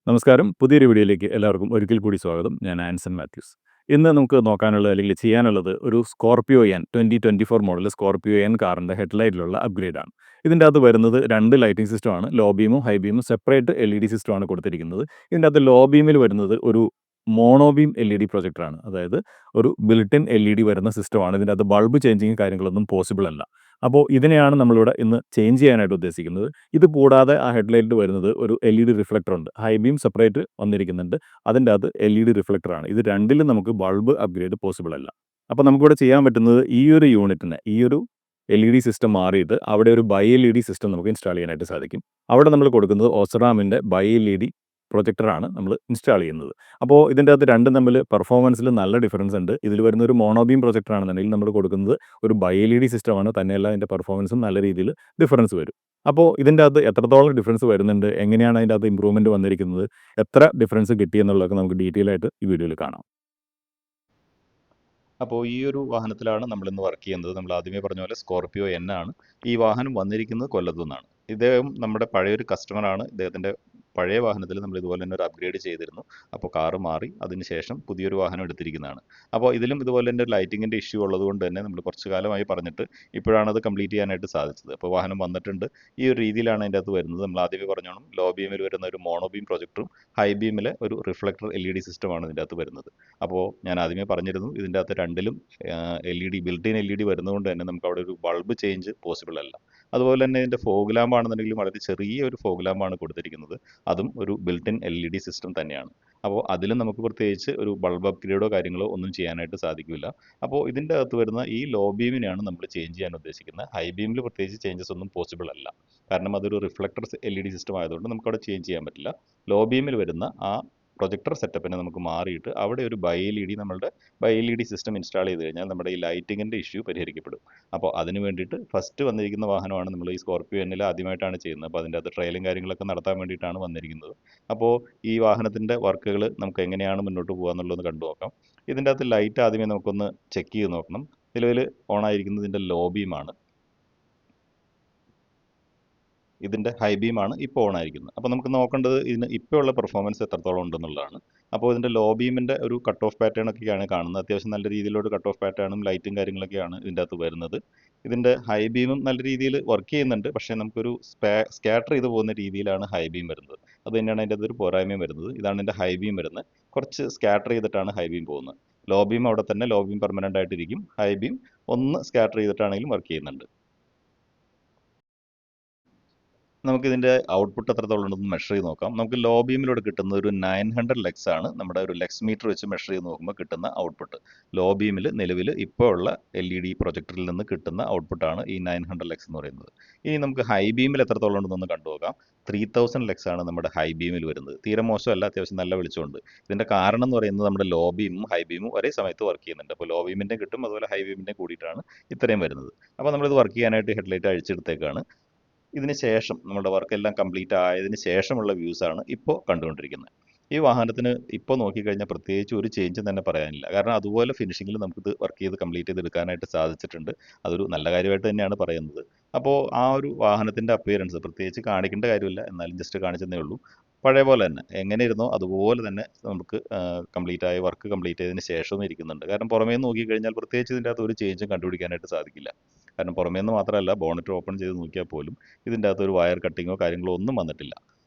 നമസ്കാരം. പുതിയൊരു വീഡിയോയിലേക്ക് എല്ലാവർക്കും ഒരിക്കൽ കൂടി സ്വാഗതം. ഞാൻ ആൻസൺ മാത്യൂസ്. ഇന്ന് നമുക്ക് നോക്കാനുള്ളത് അല്ലെങ്കിൽ ചെയ്യാനുള്ളത് ഒരു Scorpio N 2024 model Scorpio N കാറിൻ്റെ ഹെഡ്ലൈറ്റിലുള്ള അപ്ഗ്രേഡാണ്. ഇതിൻ്റെ അകത്ത് വരുന്നത് 2 ലൈറ്റിംഗ് സിസ്റ്റമാണ്. ലോ ബീമും ഹൈ ബീമും സെപ്പറേറ്റ് LED സിസ്റ്റമാണ് കൊടുത്തിരിക്കുന്നത്. ഇതിൻ്റെ അകത്ത് ലോ ബീമിൽ വരുന്നത് ഒരു മോണോ ബീം LED പ്രൊജക്ടറാണ്. അതായത് ഒരു ബിൽറ്റ് ഇൻ LED വരുന്ന സിസ്റ്റമാണ്. ഇതിൻ്റെ അകത്ത് ബൾബ് ചേഞ്ചിങ് കാര്യങ്ങളൊന്നും പോസിബിൾ അല്ല. അപ്പോൾ ഇതിനെയാണ് നമ്മളിവിടെ ഇന്ന് ചേഞ്ച് ചെയ്യാനായിട്ട് ഉദ്ദേശിക്കുന്നത്. ഇത് കൂടാതെ ആ ഹെഡ്ലൈറ്റിൽ വരുന്നത് ഒരു LED റിഫ്ലക്ടർ ഉണ്ട്. ഹൈ ബീം സെപ്പറേറ്റ് വന്നിരിക്കുന്നുണ്ട്. അതിൻ്റെ അകത്ത് LED റിഫ്ലക്ടറാണ്. ഇത് രണ്ടിലും നമുക്ക് ബൾബ് അപ്ഗ്രേഡ് പോസിബിൾ അല്ല. അപ്പോൾ നമുക്കിവിടെ ചെയ്യാൻ പറ്റുന്നത് ഈ ഒരു യൂണിറ്റിന് ഈ ഒരു LED സിസ്റ്റം മാറിയിട്ട് അവിടെ ഒരു ബൈ LED സിസ്റ്റം നമുക്ക് ഇൻസ്റ്റാൾ ചെയ്യാനായിട്ട് സാധിക്കും. അവിടെ നമ്മൾ കൊടുക്കുന്നത് ഓസ്റാമിൻ്റെ ബൈ LED പ്രൊജക്ടറാണ് നമ്മൾ ഇൻസ്റ്റാൾ ചെയ്യുന്നത്. അപ്പോൾ ഇതിൻ്റെ അകത്ത് രണ്ടും തമ്മിൽ പെർഫോമൻസിൽ നല്ല ഡിഫറൻസ് ഉണ്ട്. ഇതിൽ വരുന്ന ഒരു മോണോബീം പ്രൊജക്ടറാണെന്നുണ്ടെങ്കിൽ നമ്മൾ കൊടുക്കുന്നത് ഒരു ബൈ LED സിസ്റ്റമാണ്. തന്നെയല്ല ഇതിൻ്റെ പെർഫോമൻസും നല്ല രീതിയിൽ ഡിഫറൻസ് വരും. അപ്പോൾ ഇതിൻ്റെ അകത്ത് എത്രത്തോളം ഡിഫറൻസ് വരുന്നുണ്ട്, എങ്ങനെയാണ് അതിൻ്റെ അകത്ത് ഇമ്പ്രൂവ്മെൻറ്റ് വന്നിരിക്കുന്നത്, എത്ര ഡിഫറൻസ് കിട്ടിയെന്നുള്ളതൊക്കെ നമുക്ക് ഡീറ്റെയിൽ ആയിട്ട് ഈ വീഡിയോയിൽ കാണാം. അപ്പോൾ ഈ ഒരു വാഹനത്തിലാണ് നമ്മളിന്ന് വർക്ക് ചെയ്യുന്നത്. നമ്മൾ ആദ്യമേ പറഞ്ഞ പോലെ സ്കോർപിയോ എൻ ആണ്. ഈ വാഹനം വന്നിരിക്കുന്നത് കൊല്ലത്തു നിന്നാണ്. ഇദ്ദേഹം നമ്മുടെ പഴയൊരു കസ്റ്റമറാണ്. ഇദ്ദേഹത്തിൻ്റെ പഴയ വാഹനത്തിൽ നമ്മൾ ഇതുപോലെ തന്നെ ഒരു അപ്ഗ്രേഡ് ചെയ്തിരുന്നു. അപ്പോൾ കാറ് മാറി അതിനുശേഷം പുതിയൊരു വാഹനം എടുത്തിരിക്കുന്നതാണ്. അപ്പോൾ ഇതിലും ഇതുപോലെ തന്നെ ലൈറ്റിങ്ങിൻ്റെ ഇഷ്യൂ ഉള്ളതുകൊണ്ട് തന്നെ നമ്മൾ കുറച്ച് കാലമായി പറഞ്ഞിട്ട് ഇപ്പോഴാണ് അത് കംപ്ലീറ്റ് ചെയ്യാനായിട്ട് സാധിച്ചത്. അപ്പോൾ വാഹനം വന്നിട്ടുണ്ട്. ഈ ഒരു രീതിയിലാണ് അതിൻ്റെ അകത്ത് വരുന്നത്. നമ്മൾ ആദ്യമേ പറഞ്ഞോണം, ലോ ബീമിൽ വരുന്ന ഒരു മോണോ ബീം പ്രൊജക്ടറും ഹൈ ബീമിലെ ഒരു റിഫ്ലക്ടർ LED സിസ്റ്റമാണ് ഇതിൻ്റെ അകത്ത് വരുന്നത്. അപ്പോൾ ഞാൻ ആദ്യമേ പറഞ്ഞിരുന്നു, ഇതിൻ്റെ അകത്ത് രണ്ടിലും LED ബിൽറ്റ് ഇൻ LED വരുന്നതുകൊണ്ട് തന്നെ നമുക്ക് അവിടെ ഒരു ബൾബ് ചേഞ്ച് പോസിബിൾ അല്ല. അതുപോലെ തന്നെ ഇതിൻ്റെ ഫോഗ് ലാമ്പ് ആണെന്നുണ്ടെങ്കിലും വളരെ ചെറിയ ഒരു ഫോഗ് ലാമ്പാണ് കൊടുത്തിരിക്കുന്നത്. അതും ഒരു ബിൽറ്റ് ഇൻ LED സിസ്റ്റം തന്നെയാണ്. അപ്പോൾ അതിലും നമുക്ക് പ്രത്യേകിച്ച് ഒരു ബൾബ് അപ്ഗ്രേഡോ കാര്യങ്ങളോ ഒന്നും ചെയ്യാനായിട്ട് സാധിക്കില്ല. അപ്പോൾ ഇതിൻ്റെ അകത്ത് വരുന്ന ഈ ലോ ബീമിനെയാണ് നമ്മൾ ചേഞ്ച് ചെയ്യാൻ ഉദ്ദേശിക്കുന്നത്. ഹൈ ബീമിൽ പ്രത്യേകിച്ച് ചേഞ്ചസ് ഒന്നും പോസിബിൾ അല്ല. കാരണം അതൊരു റിഫ്ലക്ടർ LED സിസ്റ്റം ആയതുകൊണ്ട് നമുക്കവിടെ ചേഞ്ച് ചെയ്യാൻ പറ്റില്ല. ലോ ബീമിൽ വരുന്ന ആ പ്രൊജക്ടർ സെറ്റപ്പിനെ നമുക്ക് മാറിയിട്ട് അവിടെ ഒരു നമ്മളുടെ ബൈ LED സിസ്റ്റം ഇൻസ്റ്റാൾ ചെയ്ത് കഴിഞ്ഞാൽ നമ്മുടെ ഈ ലൈറ്റിങ്ങിൻ്റെ ഇഷ്യൂ പരിഹരിക്കപ്പെടും. അപ്പോൾ അതിന് വേണ്ടിയിട്ട് ഫസ്റ്റ് വന്നിരിക്കുന്ന വാഹനമാണ് നമ്മൾ ഈ സ്കോർപിയോ എന്നിൽ ആദ്യമായിട്ടാണ് ചെയ്യുന്നത്. അപ്പോൾ അതിൻ്റെ അത് ട്രയലും കാര്യങ്ങളൊക്കെ നടത്താൻ വേണ്ടിയിട്ടാണ് വന്നിരിക്കുന്നത്. അപ്പോൾ ഈ വാഹനത്തിൻ്റെ വർക്കുകൾ നമുക്ക് എങ്ങനെയാണ് മുന്നോട്ട് പോകുക എന്നുള്ളത് കണ്ടു നോക്കാം. ഇതിൻ്റെ അകത്ത് ലൈറ്റ് ആദ്യമേ നമുക്കൊന്ന് ചെക്ക് ചെയ്ത് നോക്കണം. നിലവിൽ ഓൺ ആയിരിക്കുന്നത് ഇതിൻ്റെ ലോ ബീമാണ്. ഇതിൻ്റെ ഹൈ ബീമാണ് ഇപ്പോൾ ഓൺ ആയിരിക്കുന്നത്. അപ്പോൾ നമുക്ക് നോക്കേണ്ടത് ഇതിന് ഇപ്പോൾ ഉള്ള പെർഫോമൻസ് എത്രത്തോളം ഉണ്ടെന്നുള്ളതാണ്. അപ്പോൾ ഇതിൻ്റെ ലോ ബീമിൻ്റെ ഒരു കട്ട് ഓഫ് പാറ്റേൺ ഒക്കെയാണ് കാണുന്നത്. അത്യാവശ്യം നല്ല രീതിയിലൊരു കട്ട് ഓഫ് പാറ്റേണും ലൈറ്റും കാര്യങ്ങളൊക്കെയാണ് ഇതിൻ്റെ അകത്ത് വരുന്നത്. ഇതിൻ്റെ ഹൈ ബീമും നല്ല രീതിയിൽ വർക്ക് ചെയ്യുന്നുണ്ട്. പക്ഷേ നമുക്കൊരു സ്കാറ്റർ ചെയ്ത് പോകുന്ന രീതിയിലാണ് ഹൈ ബീം വരുന്നത്. അത് തന്നെയാണ് അതിൻ്റെ അതൊരു പോരായ്മയും വരുന്നത്. ഇതാണ് ഇതിൻ്റെ ഹൈ ബീം വരുന്നത്. കുറച്ച് സ്കാറ്റർ ചെയ്തിട്ടാണ് ഹൈ ബീം പോകുന്നത്. ലോ ബീം അവിടെ തന്നെ ലോ ബീം പെർമനൻ്റ് ആയിട്ടിരിക്കും. ഹൈ ബീം ഒന്ന് സ്കാറ്റർ ചെയ്തിട്ടാണെങ്കിലും വർക്ക് ചെയ്യുന്നുണ്ട്. നമുക്കിതിൻ്റെ ഔട്ട്പുട്ട് എത്രത്തോളം ഉണ്ടെന്ന് മെഷർ ചെയ്ത് നോക്കാം. നമുക്ക് ലോ ബീമിലൂടെ കിട്ടുന്ന ഒരു 900 ലക്സ് ആണ് നമ്മുടെ ഒരു ലക്സ് മീറ്റർ വെച്ച് മെഷർ ചെയ്ത് നോക്കുമ്പോൾ കിട്ടുന്ന ഔട്ട്പുട്ട്. ലോ ബീമിൽ നിലവിൽ ഇപ്പോൾ ഉള്ള LED പ്രൊജക്ടറിൽ നിന്ന് കിട്ടുന്ന ഔട്ട്പുട്ടാണ് ഈ 900 ലക്സ് എന്ന് പറയുന്നത്. ഇനി നമുക്ക് ഹൈ ബീമിൽ എത്രത്തോളം ഉണ്ടെന്ന് കണ്ടു നോക്കാം. 3000 ലക്സ് ആണ് നമ്മുടെ ഹൈ ബീമിൽ വരുന്നത്. തീരെ മോശമല്ല, അത്യാവശ്യം നല്ല വെളിച്ചമുണ്ട്. ഇതിൻ്റെ കാരണം എന്ന് പറയുന്നത് നമ്മുടെ ലോ ബീമും ഹൈ ബീമും ഒരേ സമയത്ത് വർക്ക് ചെയ്യുന്നുണ്ട്. അപ്പോൾ ലോ ബീമിൻ്റെ കിട്ടും, അതുപോലെ ഹൈ ബീമിൻ്റെ കൂടിയിട്ടാണ് ഇത്രയും വരുന്നത്. അപ്പോൾ നമ്മളിത് വർക്ക് ചെയ്യാനായിട്ട് ഹെഡ്ലൈറ്റ് അഴിച്ചെടുത്തേക്കാണ്. ഇതിന് ശേഷം നമ്മുടെ വർക്കെല്ലാം കംപ്ലീറ്റ് ആയതിന് ശേഷമുള്ള വ്യൂസാണ് ഇപ്പോൾ കണ്ടുകൊണ്ടിരിക്കുന്നത്. ഈ വാഹനത്തിന് ഇപ്പോൾ നോക്കിക്കഴിഞ്ഞാൽ പ്രത്യേകിച്ച് ഒരു ചേഞ്ചും തന്നെ പറയാനില്ല. കാരണം അതുപോലെ ഫിനിഷിങ്ങിൽ നമുക്കിത് വർക്ക് ചെയ്ത് കംപ്ലീറ്റ് ചെയ്തെടുക്കാനായിട്ട് സാധിച്ചിട്ടുണ്ട്. അതൊരു നല്ല കാര്യമായിട്ട് തന്നെയാണ് പറയുന്നത്. അപ്പോൾ ആ ഒരു വാഹനത്തിൻ്റെ അപ്പിയറൻസ് പ്രത്യേകിച്ച് കാണിക്കേണ്ട കാര്യമില്ല, എന്നാലും ജസ്റ്റ് കാണിച്ചതേ ഉള്ളൂ. പഴയ പോലെ തന്നെ എങ്ങനെ ഇരുന്നോ അതുപോലെ തന്നെ നമുക്ക് വർക്ക് കംപ്ലീറ്റ് ചെയ്തതിന് ശേഷവും ഇരിക്കുന്നുണ്ട്. കാരണം പുറമേ നിന്ന് നോക്കിക്കഴിഞ്ഞാൽ പ്രത്യേകിച്ച് ഇതിൻ്റെ അകത്ത് ഒരു ചേഞ്ചും കണ്ടുപിടിക്കാനായിട്ട് സാധിക്കില്ല. കാരണം പുറമേ നിന്ന് മാത്രമല്ല, ബോണറ്റ് ഓപ്പൺ ചെയ്ത് നോക്കിയാൽ പോലും ഇതിൻ്റെ അകത്ത് ഒരു വയർ കട്ടിങ്ങോ കാര്യങ്ങളോ ഒന്നും വന്നിട്ടില്ല.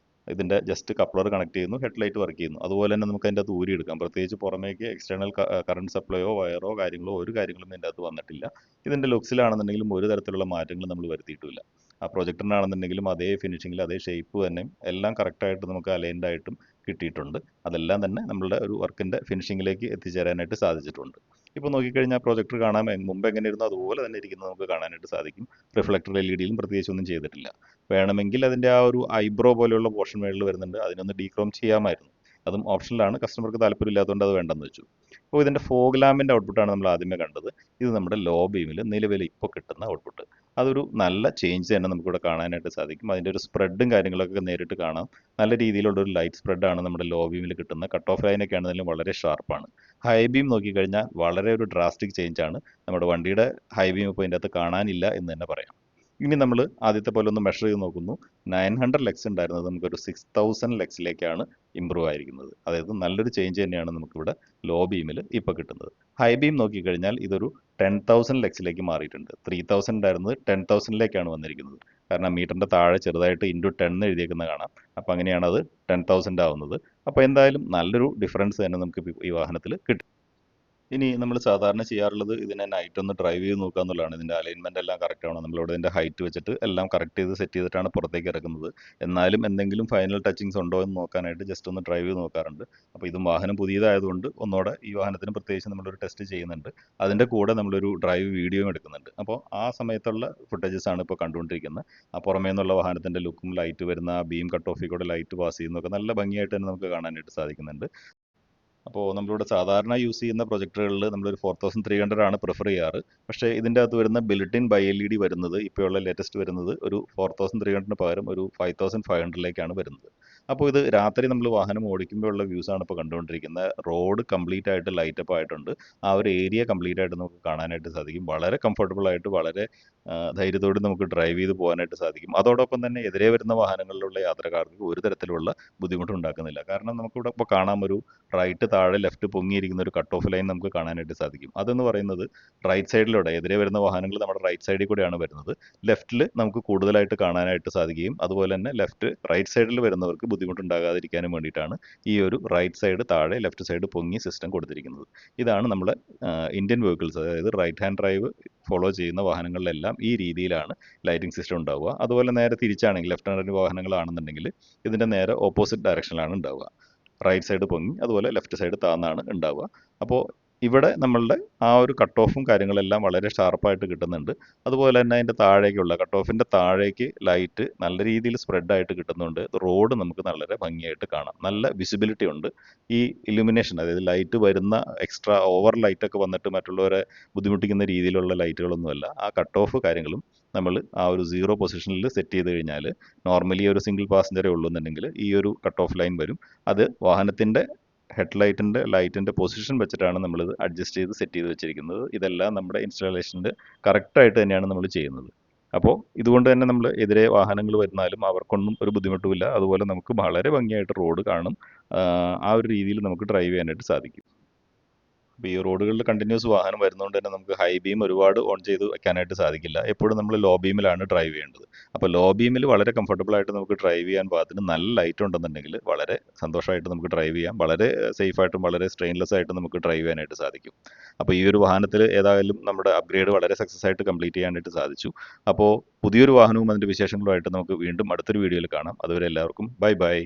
ഇതിൻ്റെ ജസ്റ്റ് കപ്ലർ കണക്ട് ചെയ്യുന്നു, ഹെഡ്ലൈറ്റ് വർക്ക് ചെയ്യുന്നു. അതുപോലെ തന്നെ നമുക്ക് അതിൻ്റെ അകത്ത് ഊരിയെടുക്കാം. പ്രത്യേകിച്ച് പുറമേക്ക് എക്സ്റ്റേണൽ കറണ്ട് സപ്ലൈയോ വയറോ കാര്യങ്ങളോ ഒരു കാര്യങ്ങളും ഇതിൻ്റെ അകത്ത് വന്നിട്ടില്ല. ഇതിൻ്റെ ലുക്സിലാണെന്നുണ്ടെങ്കിലും ഒരു തരത്തിലുള്ള മാറ്റങ്ങളും നമ്മൾ വരുത്തിയിട്ടുമില്ല. ആ പ്രൊജക്ടറിനാണെന്നുണ്ടെങ്കിലും അതേ ഫിനിഷിങ്ങിൽ അതേ ഷേപ്പ് തന്നെ എല്ലാം കറക്റ്റായിട്ട് നമുക്ക് അലൈൻഡ് ആയിട്ടും കിട്ടിയിട്ടുണ്ട്. അതെല്ലാം തന്നെ നമ്മളുടെ ഒരു വർക്കിൻ്റെ ഫിനിഷിങ്ങിലേക്ക് എത്തിച്ചേരാനായിട്ട് സാധിച്ചിട്ടുണ്ട്. ഇപ്പോൾ നോക്കിക്കഴിഞ്ഞാൽ പ്രൊജക്ടർ കാണാൻ മുമ്പ് എങ്ങനെ ഇരുന്നോ അതുപോലെ തന്നെ ഇരിക്കുന്നത് നമുക്ക് കാണാനായിട്ട് സാധിക്കും. റിഫ്ലക്ടർ LED-യിലും പ്രത്യേകിച്ചൊന്നും ചെയ്തിട്ടില്ല. വേണമെങ്കിൽ അതിൻ്റെ ആ ഒരു ഐബ്രോ പോലെയുള്ള പോർഷൻ മേളിൽ വരുന്നുണ്ട്, അതിനൊന്ന് ഡീക്രോം ചെയ്യാമായിരുന്നു. അതും ഓപ്ഷനിലാണ്. കസ്റ്റമർക്ക് താല്പര്യമില്ലാത്തതുകൊണ്ട് അത് വേണ്ടെന്ന് വെച്ചു. അപ്പോൾ ഇതിൻ്റെ ഫോഗ് ലാമ്പിൻ്റെ ഔട്ട്പുട്ടാണ് നമ്മൾ ആദ്യമേ കണ്ടത്. ഇത് നമ്മുടെ ലോ ബീമിൽ നിലവിൽ ഇപ്പോൾ കിട്ടുന്ന ഔട്ട്പുട്ട്. അതൊരു നല്ല ചേഞ്ച് തന്നെ നമുക്കിവിടെ കാണാനായിട്ട് സാധിക്കും. അതിൻ്റെ ഒരു സ്പ്രെഡും കാര്യങ്ങളൊക്കെ നേരിട്ട് കാണാം. നല്ല രീതിയിലുള്ള ഒരു ലൈറ്റ് സ്പ്രെഡാണ് നമ്മുടെ ലോ ബീമിൽ കിട്ടുന്നത്. കട്ട് ഓഫ് ലൈനൊക്കെ ആണെങ്കിലും വളരെ ഷാർപ്പാണ്. ഹൈ ബീം നോക്കിക്കഴിഞ്ഞാൽ വളരെ ഒരു ഡ്രാസ്റ്റിക് ചേഞ്ചാണ്. നമ്മുടെ വണ്ടിയുടെ ഹൈ ബീം ഇപ്പോൾ ഇതിൻ്റെ അകത്ത് കാണാനില്ല എന്ന് തന്നെ പറയാം. ഇനി നമ്മൾ ആദ്യത്തെ പോലെ ഒന്ന് മെഷർ ചെയ്ത് നോക്കുന്നു. 900 ലക്സ് ഉണ്ടായിരുന്നത് നമുക്കൊരു 6000 ലക്സിലേക്കാണ് ഇമ്പ്രൂവ് ആയിരിക്കുന്നത്. അതായത് നല്ലൊരു ചേഞ്ച് തന്നെയാണ് നമുക്കിവിടെ ലോ ബീമിൽ ഇപ്പോൾ കിട്ടുന്നത്. ഹൈ ബീം നോക്കിക്കഴിഞ്ഞാൽ ഇതൊരു 10,000 ലക്സിലേക്ക് മാറിയിട്ടുണ്ട്. 3000 ഉണ്ടായിരുന്നത് 10,000ലേക്കാണ് വന്നിരിക്കുന്നത്. കാരണം മീറ്ററിൻ്റെ താഴെ ചെറുതായിട്ട് *10 എഴുതിയേക്കുന്നത് കാണാം. അപ്പോൾ അങ്ങനെയാണ് അത് 10,000 ആവുന്നത്. അപ്പോൾ എന്തായാലും നല്ലൊരു ഡിഫറൻസ് തന്നെ നമുക്ക് ഈ വാഹനത്തിൽ കിട്ടും. ഇനി നമ്മൾ സാധാരണ ചെയ്യാറുള്ളത് ഇതിനെ നൈറ്റ് ഒന്ന് ഡ്രൈവ് ചെയ്ത് നോക്കുക എന്നുള്ളതാണ്. ഇതിൻ്റെ അലൈൻമെൻ്റ് എല്ലാം കറക്റ്റ് ആവണം. നമ്മളിവിടെ ഇതിൻ്റെ ഹൈറ്റ് വെച്ചിട്ട് എല്ലാം കറക്റ്റ് ചെയ്ത് സെറ്റ് ചെയ്തിട്ടാണ് പുറത്തേക്ക് ഇറക്കുന്നത്. എന്നാലും എന്തെങ്കിലും ഫൈനൽ ടച്ചിങ്സ് ഉണ്ടോ എന്ന് നോക്കാനായിട്ട് ജസ്റ്റ് ഒന്ന് ഡ്രൈവ് ചെയ്ത് നോക്കാറുണ്ട്. അപ്പോൾ ഇതും വാഹനം പുതിയതായതുകൊണ്ട് ഒന്നുകൂടെ ഈ വാഹനത്തിന് പ്രത്യേകിച്ച് നമ്മളൊരു ടെസ്റ്റ് ചെയ്യുന്നുണ്ട്. അതിൻ്റെ കൂടെ നമ്മളൊരു ഡ്രൈവ് വീഡിയോയും എടുക്കുന്നുണ്ട്. അപ്പോൾ ആ സമയത്തുള്ള ഫുട്ടേജസ് ആണ് ഇപ്പോൾ കണ്ടുകൊണ്ടിരിക്കുന്നത്. ആ പുറമേ നിന്നുള്ള വാഹനത്തിൻ്റെ ലുക്കും ലൈറ്റ് വരുന്ന ആ ബീം കട്ട് ഓഫിൽ കൂടെ ലൈറ്റ് പാസ് ചെയ്യുന്നതൊക്കെ നല്ല ഭംഗിയായിട്ട് തന്നെ നമുക്ക് കാണാനായിട്ട് സാധിക്കുന്നുണ്ട്. അപ്പോൾ നമ്മളിവിടെ സാധാരണ യൂസ് ചെയ്യുന്ന പ്രൊജക്ടറുകളിൽ നമ്മളൊരു 4300 ആണ് പ്രിഫർ ചെയ്യാറ്. പക്ഷേ ഇതിൻ്റെ അകത്ത് വരുന്ന ബിൽറ്റ്-ഇൻ BiLED വരുന്നത് ഇപ്പോഴുള്ള ലേറ്റസ്റ്റ് വരുന്നത് ഒരു 4300 പകരം ഒരു 5500ലേക്കാണ് വരുന്നത്. അപ്പോൾ ഇത് രാത്രി നമ്മൾ വാഹനം ഓടിക്കുമ്പോഴുള്ള വ്യൂസാണ് ഇപ്പോൾ കണ്ടുകൊണ്ടിരിക്കുന്നത്. റോഡ് കംപ്ലീറ്റ് ആയിട്ട് ലൈറ്റപ്പ് ആയിട്ടുണ്ട്. ആ ഒരു ഏരിയ കംപ്ലീറ്റ് ആയിട്ട് നമുക്ക് കാണാനായിട്ട് സാധിക്കും. വളരെ കംഫർട്ടബിൾ ആയിട്ട് വളരെ ധൈര്യത്തോടെ നമുക്ക് ഡ്രൈവ് ചെയ്ത് പോകാനായിട്ട് സാധിക്കും. അതോടൊപ്പം തന്നെ എതിരെ വരുന്ന വാഹനങ്ങളിലുള്ള യാത്രക്കാർക്ക് ഒരു തരത്തിലുള്ള ബുദ്ധിമുട്ടും ഉണ്ടാക്കുന്നില്ല. കാരണം നമുക്കിവിടെ ഇപ്പോൾ കാണാം ഒരു റൈറ്റ് താഴെ ലെഫ്റ്റ് പൊങ്ങിയിരിക്കുന്ന ഒരു കട്ട് ഓഫ് ലൈൻ നമുക്ക് കാണാനായിട്ട് സാധിക്കും. അതെന്ന് പറയുന്നത് റൈറ്റ് സൈഡിലൂടെ എതിരെ വരുന്ന വാഹനങ്ങൾ നമ്മുടെ റൈറ്റ് സൈഡിൽ കൂടെയാണ് വരുന്നത്. ലെഫ്റ്റിൽ നമുക്ക് കൂടുതലായിട്ട് കാണാനായിട്ട് സാധിക്കുകയും അതുപോലെ തന്നെ റൈറ്റ് സൈഡിൽ വരുന്നവർക്ക് ബുദ്ധിമുട്ടുണ്ടാകാതിരിക്കാനും വേണ്ടിയിട്ടാണ് ഈ ഒരു റൈറ്റ് സൈഡ് താഴെ ലെഫ്റ്റ് സൈഡ് പൊങ്ങി സിസ്റ്റം കൊടുത്തിരിക്കുന്നത്. ഇതാണ് നമ്മുടെ ഇന്ത്യൻ വെഹിക്കിൾസ്, അതായത് റൈറ്റ് ഹാൻഡ് ഡ്രൈവ് ഫോളോ ചെയ്യുന്ന വാഹനങ്ങളിലെല്ലാം ഈ രീതിയിലാണ് ലൈറ്റിംഗ് സിസ്റ്റം ഉണ്ടാവുക. അതുപോലെ നേരെ തിരിച്ചാണെങ്കിൽ ലെഫ്റ്റ് ഹാൻഡ് വാഹനങ്ങളാണെന്നുണ്ടെങ്കിൽ ഇതിൻ്റെ നേരെ ഓപ്പോസിറ്റ് ഡയറക്ഷനിലാണ് ഉണ്ടാവുക. റൈറ്റ് സൈഡ് പൊങ്ങി അതുപോലെ ലെഫ്റ്റ് സൈഡ് താന്നാണ് ഉണ്ടാവുക. അപ്പോൾ ഇവിടെ നമ്മളുടെ ആ ഒരു കട്ട് ഓഫും കാര്യങ്ങളെല്ലാം വളരെ ഷാർപ്പായിട്ട് കിട്ടുന്നുണ്ട്. അതുപോലെ തന്നെ അതിൻ്റെ താഴേക്കുള്ള കട്ട് ഓഫിൻ്റെ താഴേക്ക് ലൈറ്റ് നല്ല രീതിയിൽ സ്പ്രെഡായിട്ട് കിട്ടുന്നുണ്ട്. റോഡ് നമുക്ക് വളരെ ഭംഗിയായിട്ട് കാണാം. നല്ല വിസിബിലിറ്റി ഉണ്ട്. ഈ ഇലുമിനേഷൻ, അതായത് ലൈറ്റ് വരുന്ന എക്സ്ട്രാ ഓവർ ലൈറ്റൊക്കെ വന്നിട്ട് മറ്റുള്ളവരെ ബുദ്ധിമുട്ടിക്കുന്ന രീതിയിലുള്ള ലൈറ്റുകളൊന്നുമല്ല. ആ കട്ട് ഓഫ് കാര്യങ്ങളും നമ്മൾ ആ ഒരു 0 പൊസിഷനിൽ സെറ്റ് ചെയ്ത് കഴിഞ്ഞാൽ നോർമലി ഒരു സിംഗിൾ പാസഞ്ചറേ ഉള്ളൂ എന്നുണ്ടെങ്കിൽ ഈ ഒരു കട്ട് ഓഫ് ലൈൻ വരും. അത് വാഹനത്തിൻ്റെ ഹെഡ്ലൈറ്റിൻ്റെ ലൈറ്റിൻ്റെ പൊസിഷൻ വെച്ചിട്ടാണ് നമ്മളിത് അഡ്ജസ്റ്റ് ചെയ്ത് സെറ്റ് ചെയ്ത് വെച്ചിരിക്കുന്നത്. ഇതെല്ലാം നമ്മുടെ ഇൻസ്റ്റാളേഷൻ്റെ കറക്റ്റായിട്ട് തന്നെയാണ് നമ്മൾ ചെയ്യുന്നത്. അപ്പോൾ ഇതുകൊണ്ട് തന്നെ നമ്മൾ എതിരെ വാഹനങ്ങൾ വരുന്നാലും അവർക്കൊന്നും ഒരു ബുദ്ധിമുട്ടുമില്ല. അതുപോലെ നമുക്ക് വളരെ ഭംഗിയായിട്ട് റോഡ് കാണും. ആ ഒരു രീതിയിൽ നമുക്ക് ഡ്രൈവ് ചെയ്യാനായിട്ട് സാധിക്കും. അപ്പോൾ ഈ റോഡുകളിൽ കണ്ടിന്യൂസ് വാഹനം വരുന്നതുകൊണ്ട് തന്നെ നമുക്ക് ഹൈ ബീം ഒരുപാട് ഓൺ ചെയ്ത് വെക്കാനായിട്ട് സാധിക്കില്ല. എപ്പോഴും നമ്മൾ ലോ ബീമിലാണ് ഡ്രൈവ് ചെയ്യേണ്ടത്. അപ്പോൾ ലോ ബീമിൽ വളരെ കംഫർട്ടബിൾ ആയിട്ട് നമുക്ക് ഡ്രൈവ് ചെയ്യാൻ പാകത്തിന് നല്ല ലൈറ്റ് ഉണ്ടെന്നുണ്ടെങ്കിൽ വളരെ സന്തോഷമായിട്ട് നമുക്ക് ഡ്രൈവ് ചെയ്യാം. വളരെ സേഫായിട്ടും വളരെ സ്ട്രെയിൻലെസ് ആയിട്ട് നമുക്ക് ഡ്രൈവ് ചെയ്യാനായിട്ട് സാധിക്കും. അപ്പോൾ ഈ ഒരു വാഹനത്തിൽ ഏതായാലും നമ്മുടെ അപ്ഗ്രേഡ് വളരെ സക്സസ് ആയിട്ട് കംപ്ലീറ്റ് ചെയ്യാനായിട്ട് സാധിച്ചു. അപ്പോൾ പുതിയൊരു വാഹനവും അതിൻ്റെ വിശേഷങ്ങളുമായിട്ട് നമുക്ക് വീണ്ടും അടുത്തൊരു വീഡിയോയിൽ കാണാം. അതുവരെ എല്ലാവർക്കും ബൈ ബൈ.